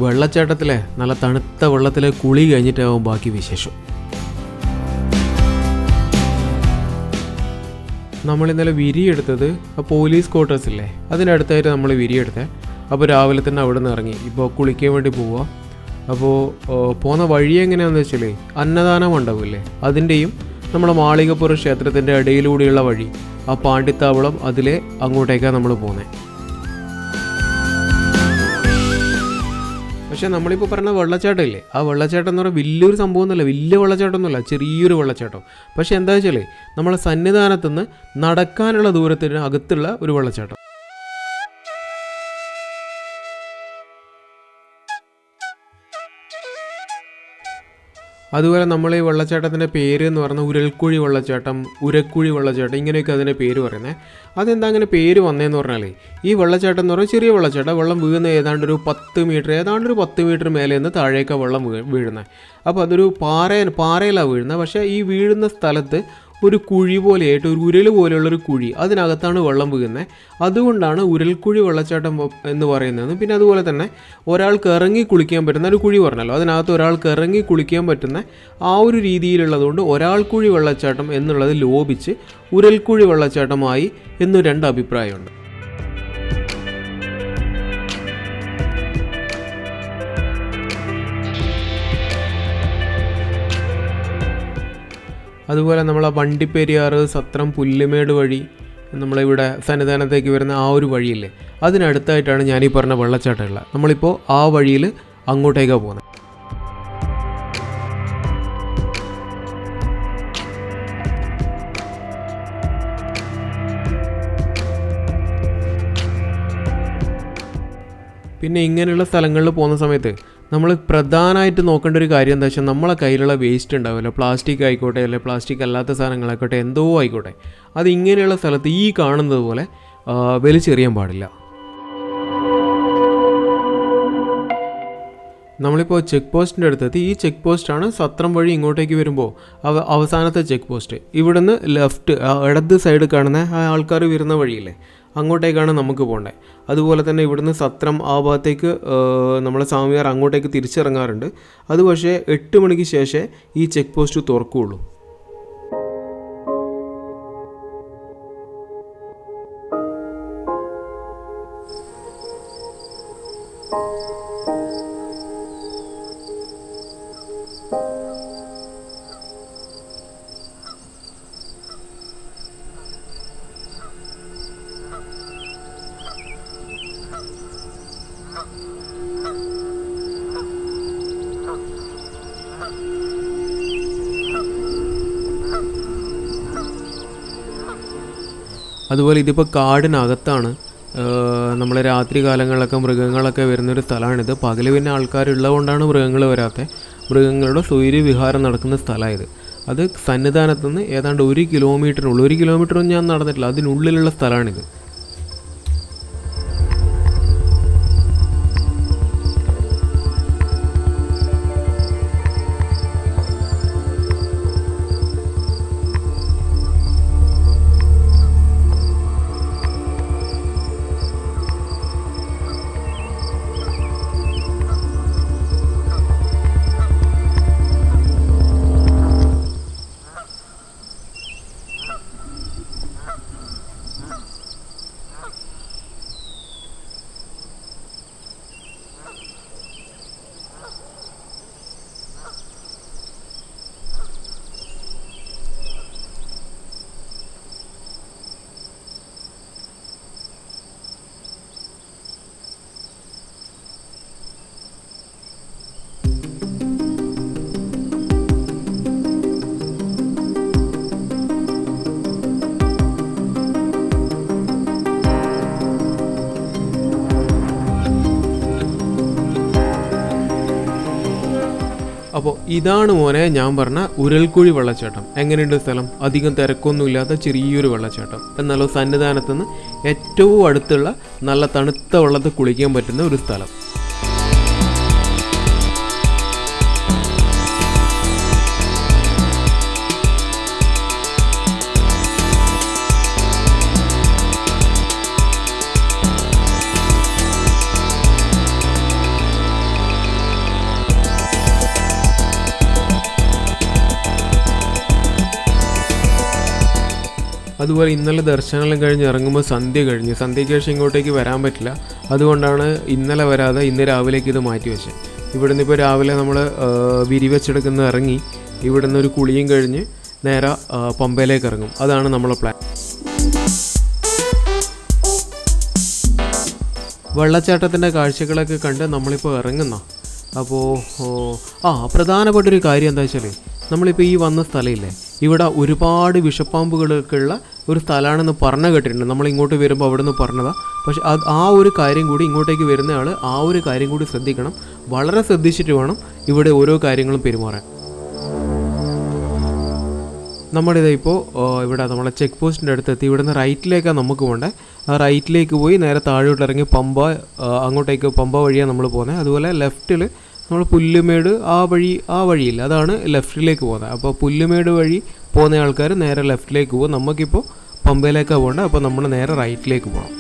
വെള്ളച്ചാട്ടത്തിലെ നല്ല തണുത്ത വെള്ളത്തിലെ കുളി കഴിഞ്ഞിട്ടാവും ബാക്കി വിശേഷം. നമ്മളിന്നലെ വിരിയെടുത്തത് പോലീസ് ക്വാർട്ടേഴ്സ് ഇല്ലേ, അതിനടുത്തായിട്ട് നമ്മൾ വിരിയെടുത്തത്. അപ്പോൾ രാവിലെ തന്നെ അവിടെ നിന്ന് ഇറങ്ങി ഇപ്പോൾ കുളിക്കാൻ വേണ്ടി പോവുക. അപ്പോൾ പോകുന്ന വഴി എങ്ങനെയാണെന്ന് വെച്ചാൽ അന്നദാന മണ്ഡപമില്ലേ, അതിൻ്റെയും നമ്മുടെ മാളികപ്പുറം ക്ഷേത്രത്തിൻ്റെ ഇടയിലൂടെയുള്ള വഴി, ആ പാണ്ടിത്താവളം അതിലെ അങ്ങോട്ടേക്കാണ് നമ്മൾ പോകുന്നത്. പക്ഷേ നമ്മളിപ്പോൾ പറഞ്ഞ വെള്ളച്ചാട്ടം ഇല്ലേ, ആ വെള്ളച്ചാട്ടം എന്ന് പറഞ്ഞാൽ വലിയൊരു സംഭവമൊന്നുമല്ല, വലിയ വെള്ളച്ചാട്ടമൊന്നുമല്ല, ചെറിയൊരു വെള്ളച്ചാട്ടം. പക്ഷേ എന്താ വെച്ചാൽ നമ്മളെ സന്നിധാനത്തുനിന്ന് നടക്കാനുള്ള ദൂരത്തിന് അകത്തുള്ള ഒരു വെള്ളച്ചാട്ടം. അതുപോലെ നമ്മൾ ഈ വെള്ളച്ചാട്ടത്തിൻ്റെ പേര് എന്ന് പറഞ്ഞാൽ ഉരൽക്കുഴി വെള്ളച്ചാട്ടം, ഉരക്കുഴി വെള്ളച്ചാട്ടം, ഇങ്ങനെയൊക്കെ അതിൻ്റെ പേര് പറയുന്നത്. അതെന്താ അങ്ങനെ പേര് വന്നതെന്ന് പറഞ്ഞാൽ, ഈ വെള്ളച്ചാട്ടം എന്ന് പറഞ്ഞാൽ ചെറിയ വെള്ളച്ചാട്ടം, വെള്ളം വീഴുന്ന ഏതാണ്ട് ഒരു 10 മീറ്റർ മേലെ നിന്ന് താഴേക്ക് വെള്ളം വീഴുന്നത്. അപ്പോൾ അതൊരു പാറയിലാണ് വീഴുന്നത്. പക്ഷേ ഈ വീഴുന്ന സ്ഥലത്ത് ഒരു കുഴി പോലെയായിട്ട്, ഒരു ഉരൽ പോലെയുള്ളൊരു കുഴി, അതിനകത്താണ് വെള്ളം വീഴുന്നത്. അതുകൊണ്ടാണ് ഉരൽക്കുഴി വെള്ളച്ചാട്ടം എന്ന് പറയുന്നത്. പിന്നെ അതുപോലെ തന്നെ ഒരാൾക്ക് ഇറങ്ങി കുളിക്കാൻ പറ്റുന്ന ഒരു കുഴി പറഞ്ഞല്ലോ, അതിനകത്ത് ഒരാൾക്ക് ഇറങ്ങി കുളിക്കാൻ പറ്റുന്ന ആ ഒരു രീതിയിലുള്ളതുകൊണ്ട് ഒരാൾക്കുഴി വെള്ളച്ചാട്ടം എന്നുള്ളത് ലോപിച്ച് ഉരൽക്കുഴി വെള്ളച്ചാട്ടമായി എന്നു 2 അഭിപ്രായമുണ്ട്. അതുപോലെ നമ്മളെ വണ്ടിപ്പെരിയാർ, സത്രം, പുല്ലുമേട് വഴി നമ്മളിവിടെ സന്നിധാനത്തേക്ക് വരുന്ന ആ ഒരു വഴിയില്ലേ, അതിനടുത്തായിട്ടാണ് ഞാനീ പറഞ്ഞ വെള്ളച്ചാട്ടമുള്ളത്. നമ്മളിപ്പോൾ ആ വഴിയിൽ അങ്ങോട്ടേക്കാണ് പോകുന്നത്. പിന്നെ ഇങ്ങനെയുള്ള സ്ഥലങ്ങളിൽ പോകുന്ന സമയത്ത് നമ്മൾ പ്രധാനമായിട്ട് നോക്കേണ്ട ഒരു കാര്യം എന്താ വെച്ചാൽ, നമ്മളെ കയ്യിലുള്ള വേസ്റ്റ് ഉണ്ടാവില്ല, പ്ലാസ്റ്റിക് ആയിക്കോട്ടെ അല്ലെങ്കിൽ പ്ലാസ്റ്റിക് അല്ലാത്ത സാധനങ്ങളായിക്കോട്ടെ, എന്തോ ആയിക്കോട്ടെ, അത് ഇങ്ങനെയുള്ള സ്ഥലത്ത് ഈ കാണുന്നത് പോലെ വലിച്ചെറിയാൻ പാടില്ല. നമ്മളിപ്പോൾ ചെക്ക് പോസ്റ്റിൻ്റെ അടുത്തെത്തി. ഈ ചെക്ക് പോസ്റ്റാണ് സത്രം വഴി ഇങ്ങോട്ടേക്ക് വരുമ്പോൾ അവസാനത്തെ ചെക്ക് പോസ്റ്റ്. ഇവിടുന്ന് ലെഫ്റ്റ് ഇടത് സൈഡ് കാണുന്ന ആൾക്കാർ വരുന്ന വഴിയില്ലേ, അങ്ങോട്ടേക്കാണ് നമുക്ക് പോകേണ്ടത്. അതുപോലെ തന്നെ ഇവിടുന്ന് സത്രം ആ ഭാഗത്തേക്ക് നമ്മളെ സ്വാമിയാർ അങ്ങോട്ടേക്ക് തിരിച്ചിറങ്ങാറുണ്ട്. അത് പക്ഷേ 8 മണിക്ക് ശേഷമേ ഈ ചെക്ക് പോസ്റ്റ് തുറക്കുകയുള്ളൂ. അതുപോലെ ഇതിപ്പോൾ കാടിനകത്താണ്. നമ്മൾ രാത്രി കാലങ്ങളിലൊക്കെ മൃഗങ്ങളൊക്കെ വരുന്നൊരു സ്ഥലമാണിത്. പകൽ പിന്നെ ആൾക്കാരുള്ളതുകൊണ്ടാണ് മൃഗങ്ങൾ വരാത്തത്. മൃഗങ്ങളുടെ സ്വൈര്യ വിഹാരം നടക്കുന്ന സ്ഥലമായത്. അത് സന്നിധാനത്തുനിന്ന് ഏതാണ്ട് 1 കിലോമീറ്ററിനുള്ളിൽ, 1 കിലോമീറ്ററൊന്നും ഞാൻ നടന്നിട്ടില്ല, അതിനുള്ളിലുള്ള സ്ഥലമാണിത്. അപ്പോൾ ഇതാണ് മോനെ ഞാൻ പറഞ്ഞ ഉരൽക്കുഴി വെള്ളച്ചാട്ടം. എങ്ങനെയുണ്ട് സ്ഥലം? അധികം തിരക്കൊന്നുമില്ലാത്ത ചെറിയൊരു വെള്ളച്ചാട്ടം. എന്നാലോ സന്നിധാനത്തുനിന്ന് ഏറ്റവും അടുത്തുള്ള നല്ല തണുത്ത വെള്ളത്തിൽ കുളിക്കാൻ പറ്റുന്ന ഒരു സ്ഥലം. അതുപോലെ ഇന്നലെ ദർശനമെല്ലാം കഴിഞ്ഞ് ഇറങ്ങുമ്പോൾ സന്ധ്യയ്ക്ക് ശേഷം ഇങ്ങോട്ടേക്ക് വരാൻ പറ്റില്ല. അതുകൊണ്ടാണ് ഇന്നലെ വരാതെ ഇന്ന് രാവിലേക്ക് ഇത് മാറ്റി വെച്ചത്. ഇവിടെ നിന്ന് ഇപ്പോൾ രാവിലെ നമ്മൾ വിരിവെച്ചെടുക്കുന്ന ഇറങ്ങി ഇവിടെ നിന്ന് ഒരു കുളിയും കഴിഞ്ഞ് നേരെ പമ്പയിലേക്ക് ഇറങ്ങും. അതാണ് നമ്മളെ പ്ലാൻ. വെള്ളച്ചാട്ടത്തിൻ്റെ കാഴ്ചകളൊക്കെ കണ്ട് നമ്മളിപ്പോൾ ഇറങ്ങുന്ന. അപ്പോൾ പ്രധാനപ്പെട്ടൊരു കാര്യം എന്താ വെച്ചാൽ നമ്മളിപ്പോൾ ഈ വന്ന സ്ഥലമില്ലേ, ഇവിടെ ഒരുപാട് വിഷപ്പാമ്പുകളൊക്കെ ഉള്ള ഒരു സ്ഥലമാണെന്ന് പറഞ്ഞു കേട്ടിട്ടുണ്ട്. നമ്മൾ ഇങ്ങോട്ട് വരുമ്പോൾ അവിടെ നിന്ന് പറഞ്ഞതാണ്. പക്ഷേ ആ ഒരു കാര്യം കൂടി ഇങ്ങോട്ടേക്ക് വരുന്ന ആൾ ആ ഒരു കാര്യം കൂടി ശ്രദ്ധിക്കണം. വളരെ ശ്രദ്ധിച്ചിട്ട് വേണം ഇവിടെ ഓരോ കാര്യങ്ങളും പെരുമാറാൻ. നമ്മളിത് ഇപ്പോൾ ഇവിടെ നമ്മളെ ചെക്ക് പോസ്റ്റിൻ്റെ അടുത്തെത്തി. ഇവിടെ നിന്ന് റൈറ്റിലേക്കാണ് നമുക്ക് പോകേണ്ടത്. ആ റൈറ്റിലേക്ക് പോയി നേരെ താഴോട്ട് ഇറങ്ങി അങ്ങോട്ടേക്ക് പമ്പ വഴിയാണ് നമ്മൾ പോകുന്നത്. അതുപോലെ ലെഫ്റ്റിൽ നമ്മൾ പുല്ലുമേട് ആ വഴിയില്ല, അതാണ് ലെഫ്റ്റിലേക്ക് പോകുന്നത്. അപ്പോൾ പുല്ലുമേട് വഴി പോകുന്ന ആൾക്കാർ നേരെ ലെഫ്റ്റിലേക്ക് പോകും. നമുക്കിപ്പോൾ പമ്പയിലേക്കാണ് പോകേണ്ടത്. അപ്പോൾ നമ്മൾ നേരെ റൈറ്റിലേക്ക് പോകണം.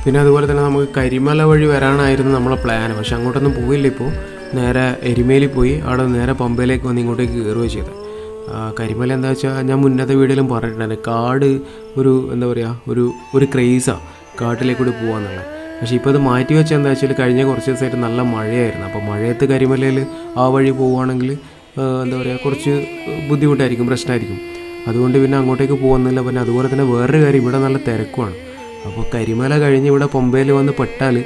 പിന്നെ അതുപോലെ തന്നെ നമുക്ക് കരിമല വഴി വരാനായിരുന്നു നമ്മളെ പ്ലാൻ. പക്ഷെ അങ്ങോട്ടൊന്നും പോയില്ല. ഇപ്പോൾ നേരെ എരുമേലി പോയി അവിടെ നേരെ പമ്പയിലേക്ക് വന്ന് ഇങ്ങോട്ടേക്ക് കയറുകയോ ചെയ്തത്. കരിമല എന്താ വെച്ചാൽ ഞാൻ മുന്നത്തെ വീഡിയോയിലും പറഞ്ഞിട്ടുണ്ടായിരുന്നു, കാട് എന്താ പറയുക ഒരു ക്രേസാണ് കാട്ടിലേക്കൂടി പോകാന്നുള്ളത്. പക്ഷേ ഇപ്പോൾ അത് മാറ്റി വെച്ചാൽ എന്താ വെച്ചാൽ കഴിഞ്ഞ കുറച്ച് ദിവസമായിട്ട് നല്ല മഴയായിരുന്നു. അപ്പോൾ മഴയത്ത് കരിമലയിൽ ആ വഴി പോവുകയാണെങ്കിൽ എന്താ പറയുക കുറച്ച് ബുദ്ധിമുട്ടായിരിക്കും, പ്രശ്നമായിരിക്കും. അതുകൊണ്ട് പിന്നെ അങ്ങോട്ടേക്ക് പോകുന്നില്ല. പിന്നെ അതുപോലെ തന്നെ വേറൊരു കാര്യം, ഇവിടെ നല്ല തിരക്കുമാണ്. അപ്പോൾ കരിമല കഴിഞ്ഞ് ഇവിടെ പമ്പയിൽ വന്ന് പെട്ടാൽ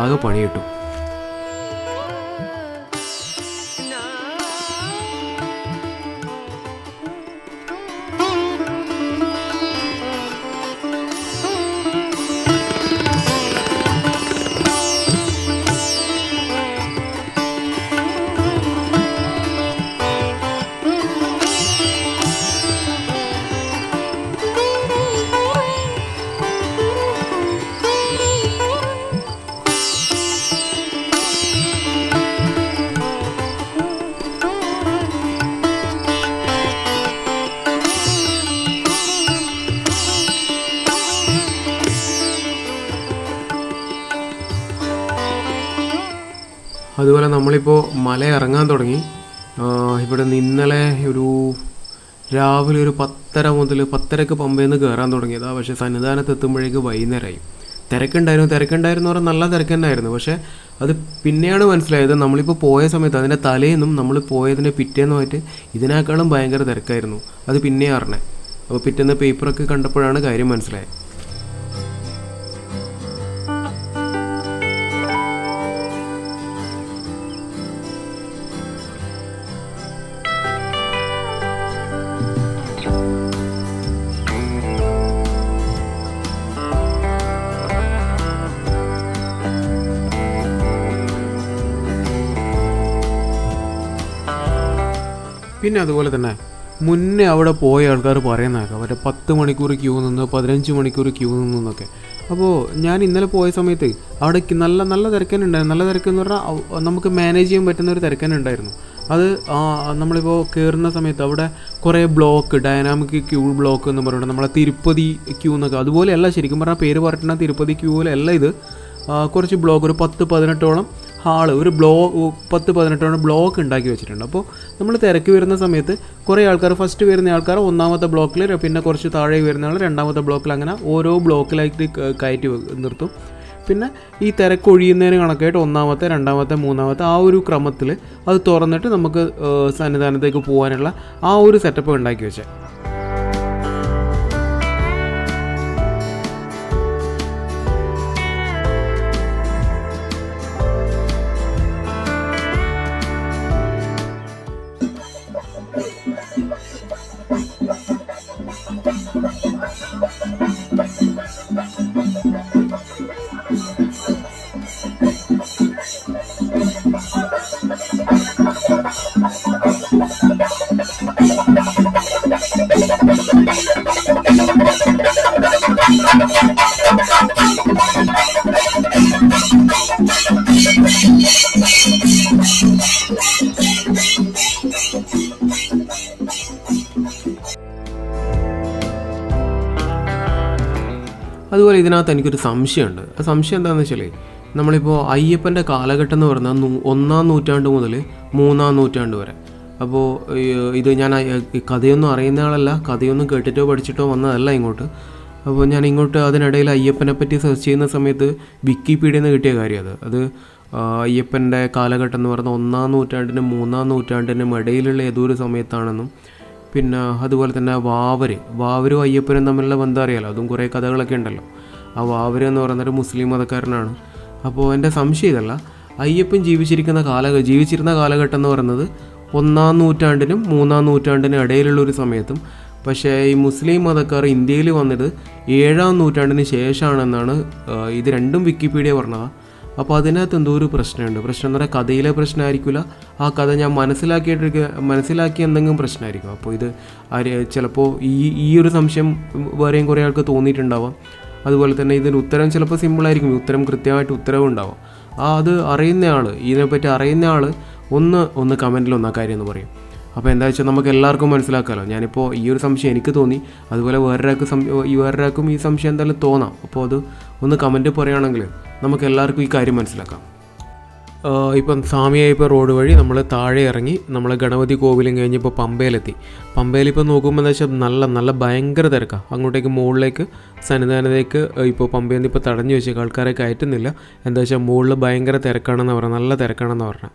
ആകെ പണി കിട്ടും. അതുപോലെ നമ്മളിപ്പോൾ മല ഇറങ്ങാൻ തുടങ്ങി. ഇവിടെ നിന്ന് ഇന്നലെ രാവിലെ 10:30 മുതൽ 10:30 പമ്പയിൽ നിന്ന് കയറാൻ തുടങ്ങിയതാണ്. പക്ഷേ സന്നിധാനത്ത് എത്തുമ്പോഴേക്ക് വൈകുന്നേരമായി. തിരക്കുണ്ടായിരുന്നു പറഞ്ഞാൽ നല്ല തിരക്കുണ്ടായിരുന്നു. പക്ഷേ അത് പിന്നെയാണ് മനസ്സിലായത്, നമ്മളിപ്പോൾ പോയ സമയത്ത് അതിൻ്റെ തലേന്നും നമ്മൾ പോയതിൻ്റെ പിറ്റേന്നുമായിട്ട് ഇതിനേക്കാളും ഭയങ്കര തിരക്കായിരുന്നു. അത് പിന്നെ അറിഞ്ഞേ. അപ്പോൾ പിറ്റേന്ന് പേപ്പറൊക്കെ കണ്ടപ്പോഴാണ് കാര്യം മനസ്സിലായത്. പിന്നെ അതുപോലെ തന്നെ മുന്നേ അവിടെ പോയ ആൾക്കാർ പറയുന്നേക്കാം മറ്റേ 10 മണിക്കൂർ ക്യൂ നിന്ന് 15 മണിക്കൂർ ക്യൂ നിന്നൊക്കെ. അപ്പോൾ ഞാൻ ഇന്നലെ പോയ സമയത്ത് അവിടെ നല്ല തിരക്കനുണ്ടായിരുന്നു. നല്ല തിരക്കെന്ന് പറഞ്ഞാൽ നമുക്ക് മാനേജ് ചെയ്യാൻ പറ്റുന്ന ഒരു തിരക്കനുണ്ടായിരുന്നു. അത് നമ്മളിപ്പോൾ കയറുന്ന സമയത്ത് അവിടെ കുറേ ഡൈനാമിക് ക്യൂ ബ്ലോക്ക് എന്ന് പറയുന്നത് നമ്മളെ തിരുപ്പതി ക്യൂ എന്നൊക്കെ അതുപോലെയല്ല. ശരിക്കും പറഞ്ഞാൽ പേര് പറഞ്ഞിട്ടുള്ള തിരുപ്പതി ക്യൂ പോലെയല്ല ഇത്. കുറച്ച് ബ്ലോക്ക് ഒരു 10-18ഓളം ഒരു 10-18ഓളം ബ്ലോക്ക് ഉണ്ടാക്കി വെച്ചിട്ടുണ്ട്. അപ്പോൾ നമ്മൾ തിരക്ക് വരുന്ന സമയത്ത് കുറേ ആൾക്കാർ ഫസ്റ്റ് വരുന്ന ആൾക്കാർ ഒന്നാമത്തെ ബ്ലോക്കിൽ, പിന്നെ കുറച്ച് താഴെ വരുന്ന ആൾ രണ്ടാമത്തെ ബ്ലോക്കിൽ, അങ്ങനെ ഓരോ ബ്ലോക്കിലായിട്ട് കയറ്റി നിർത്തും. പിന്നെ ഈ തിരക്ക് ഒഴിയുന്നതിന് കണക്കായിട്ട് ഒന്നാമത്തെ, രണ്ടാമത്തെ, മൂന്നാമത്തെ ആ ഒരു ക്രമത്തിൽ അത് തുറന്നിട്ട് നമുക്ക് സന്നിധാനത്തേക്ക് പോകാനുള്ള ആ ഒരു സെറ്റപ്പ് ഉണ്ടാക്കി വെച്ചത്. അതുപോലെ ഇതിനകത്ത് എനിക്കൊരു സംശയമുണ്ട്. ആ സംശയം എന്താണെന്ന് വെച്ചാൽ, നമ്മളിപ്പോൾ അയ്യപ്പൻ്റെ കാലഘട്ടം എന്ന് പറഞ്ഞാൽ 1-ാം നൂറ്റാണ്ട് മുതൽ 3-ാം നൂറ്റാണ്ട് വരെ. അപ്പോൾ ഇത് ഞാൻ ഈ കഥയൊന്നും അറിയുന്ന ആളല്ല, കഥയൊന്നും കേട്ടിട്ടോ പഠിച്ചിട്ടോ വന്നതല്ല ഇങ്ങോട്ട്. അപ്പോൾ ഞാൻ ഇങ്ങോട്ട് അതിനിടയിൽ അയ്യപ്പനെ പറ്റി സെർച്ച് ചെയ്യുന്ന സമയത്ത് വിക്കിപീഡിയയിൽ നിന്ന് കിട്ടിയ കാര്യം അത് അയ്യപ്പൻ്റെ കാലഘട്ടം എന്ന് പറഞ്ഞാൽ 1-ാം നൂറ്റാണ്ടിനും 3-ാം നൂറ്റാണ്ടിനും ഇടയിലുള്ള ഏതൊരു സമയത്താണെന്നും, പിന്നെ അതുപോലെ തന്നെ വാവരും അയ്യപ്പനും തമ്മിലുള്ള ബന്ധം അറിയാലോ, അതും കുറേ കഥകളൊക്കെ ഉണ്ടല്ലോ. ആ വാവര് എന്ന് പറയുന്നൊരു മുസ്ലിം മതക്കാരനാണ്. അപ്പോൾ എൻ്റെ സംശയം ഇതല്ല, അയ്യപ്പൻ ജീവിച്ചിരുന്ന കാലഘട്ടം എന്ന് പറയുന്നത് 1-ാം നൂറ്റാണ്ടിനും 3-ാം നൂറ്റാണ്ടിനും ഇടയിലുള്ളൊരു സമയത്തും, പക്ഷേ ഈ മുസ്ലിം മതക്കാർ ഇന്ത്യയിൽ വന്നത് 7-ാം നൂറ്റാണ്ടിന് ശേഷമാണെന്നാണ് ഇത് രണ്ടും വിക്കിപീഡിയ പറഞ്ഞതാണ്. അപ്പോൾ അതിനകത്ത് എന്തോ ഒരു പ്രശ്നമുണ്ട്. പ്രശ്നം എന്ന് പറഞ്ഞാൽ കഥയിലെ പ്രശ്നമായിരിക്കില്ല, ആ കഥ ഞാൻ മനസ്സിലാക്കിയ എന്തെങ്കിലും പ്രശ്നമായിരിക്കും. അപ്പോൾ ഇത് ചിലപ്പോൾ ഈ ഒരു സംശയം വേറെയും കുറേ ആൾക്ക് തോന്നിയിട്ടുണ്ടാവാം. അതുപോലെ തന്നെ ഇതിന് ഉത്തരം ചിലപ്പോൾ സിമ്പിളായിരിക്കും, ഉത്തരം കൃത്യമായിട്ട് ഉത്തരവും ഉണ്ടാവാം. അത് ഇതിനെപ്പറ്റി അറിയുന്ന ആൾ ഒന്ന് കമൻറ്റിൽ ആ കാര്യം എന്ന് പറയും. അപ്പോൾ എന്താ വെച്ചാൽ നമുക്ക് എല്ലാവർക്കും മനസ്സിലാക്കാമല്ലോ. ഞാനിപ്പോൾ ഈ ഒരു സംശയം എനിക്ക് തോന്നി, അതുപോലെ വേറൊരാൾക്കും ഈ സംശയം എന്തായാലും തോന്നാം. അപ്പോൾ അത് ഒന്ന് കമൻറ്റ് പറയുകയാണെങ്കിൽ നമുക്ക് എല്ലാവർക്കും ഈ കാര്യം മനസ്സിലാക്കാം. ഇപ്പം സ്വാമിയായപ്പോൾ റോഡ് വഴി നമ്മൾ താഴെ ഇറങ്ങി നമ്മൾ ഗണപതി കോവിലും കഴിഞ്ഞ് ഇപ്പോൾ പമ്പയിലെത്തി. പമ്പയിലിപ്പോൾ നോക്കുമ്പോൾ എന്താ വെച്ചാൽ നല്ല ഭയങ്കര തിരക്കാണ്. അങ്ങോട്ടേക്ക് മുകളിലേക്ക് സന്നിധാനത്തേക്ക് ഇപ്പോൾ പമ്പയിൽ നിന്ന് ഇപ്പോൾ തടഞ്ഞു വെച്ചേക്ക്, ആൾക്കാരെ കയറ്റുന്നില്ല. എന്താ വെച്ചാൽ മുകളിൽ ഭയങ്കര തിരക്കാണെന്ന് പറഞ്ഞാൽ, നല്ല തിരക്കാണെന്ന് പറഞ്ഞാൽ.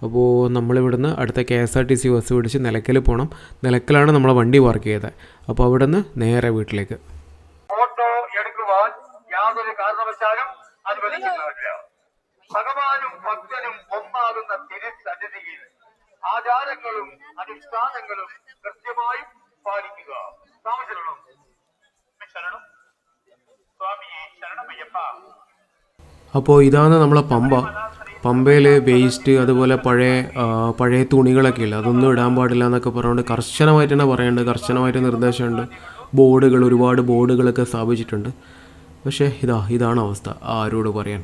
അപ്പോൾ നമ്മളിവിടുന്ന് അടുത്ത KSRTC ബസ് പിടിച്ച് നിലയ്ക്കൽ പോകണം. നിലയ്ക്കലാണ് നമ്മളെ വണ്ടി പാർക്ക് ചെയ്തത്. അപ്പോൾ അവിടുന്ന് നേരെ വീട്ടിലേക്ക്. ഫോട്ടോ എടുക്കുവാൻ യാതൊരു കാരണവശാലും അനുവദിക്കുന്നവരില്ല. ഭഗവാനും ഭക്തനും ഒന്നാകുന്ന തിരുസന്നിധിയിൽ ആചാരങ്ങളും അനുഷ്ഠാനങ്ങളും കൃത്യമായി പാലിക്കുക. ശരണം സ്വാമിയെ ശരണമയ്യപ്പ. അപ്പോൾ ഇതാണ് നമ്മളെ പമ്പയിൽ വേസ്റ്റ്, അതുപോലെ പഴയ തുണികളൊക്കെ ഇല്ല, അതൊന്നും ഇടാൻ പാടില്ല എന്നൊക്കെ പറഞ്ഞുകൊണ്ട് കർശനമായിട്ട് തന്നെ പറയുന്നുണ്ട്, കർശനമായിട്ട് നിർദ്ദേശമുണ്ട്. ഒരുപാട് ബോർഡുകളൊക്കെ സ്ഥാപിച്ചിട്ടുണ്ട്. പക്ഷേ ഇതാണ് അവസ്ഥ, ആരോട് പറയാൻ.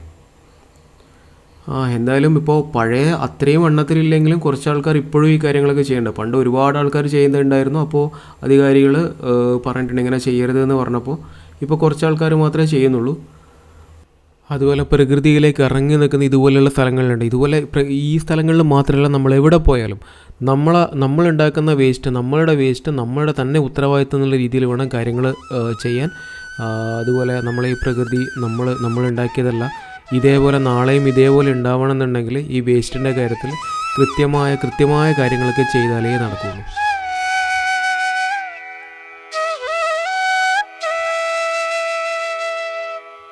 എന്തായാലും ഇപ്പോൾ പഴയ അത്രയും എണ്ണത്തിലില്ലെങ്കിലും കുറച്ച് ആൾക്കാർ ഇപ്പോഴും ഈ കാര്യങ്ങളൊക്കെ ചെയ്യുന്നുണ്ട്. പണ്ട് ഒരുപാട് ആൾക്കാർ ചെയ്യുന്നുണ്ടായിരുന്നു. അപ്പോൾ അധികാരികൾ പറഞ്ഞിട്ടുണ്ട് ഇങ്ങനെ ചെയ്യരുതെന്ന് പറഞ്ഞപ്പോൾ ഇപ്പോൾ കുറച്ച് ആൾക്കാർ മാത്രമേ ചെയ്യുന്നുള്ളൂ. അതുപോലെ പ്രകൃതിയിലേക്ക് ഇറങ്ങി നിൽക്കുന്ന ഇതുപോലെയുള്ള സ്ഥലങ്ങളുണ്ട്. ഇതുപോലെ ഈ സ്ഥലങ്ങളിൽ മാത്രമല്ല, നമ്മൾ എവിടെ പോയാലും നമ്മളുണ്ടാക്കുന്ന നമ്മളുടെ വേസ്റ്റ് നമ്മളുടെ തന്നെ ഉത്തരവാദിത്തം എന്നുള്ള രീതിയിൽ വേണം കാര്യങ്ങൾ ചെയ്യാൻ. അതുപോലെ നമ്മളെ ഈ പ്രകൃതി നമ്മളുണ്ടാക്കിയതല്ല, ഇതേപോലെ നാളെയും ഇതേപോലെ ഉണ്ടാവണമെന്നുണ്ടെങ്കിൽ ഈ വേസ്റ്റിൻ്റെ കാര്യത്തിൽ കൃത്യമായ കാര്യങ്ങളൊക്കെ ചെയ്താലേ നടക്കുകയുള്ളൂ.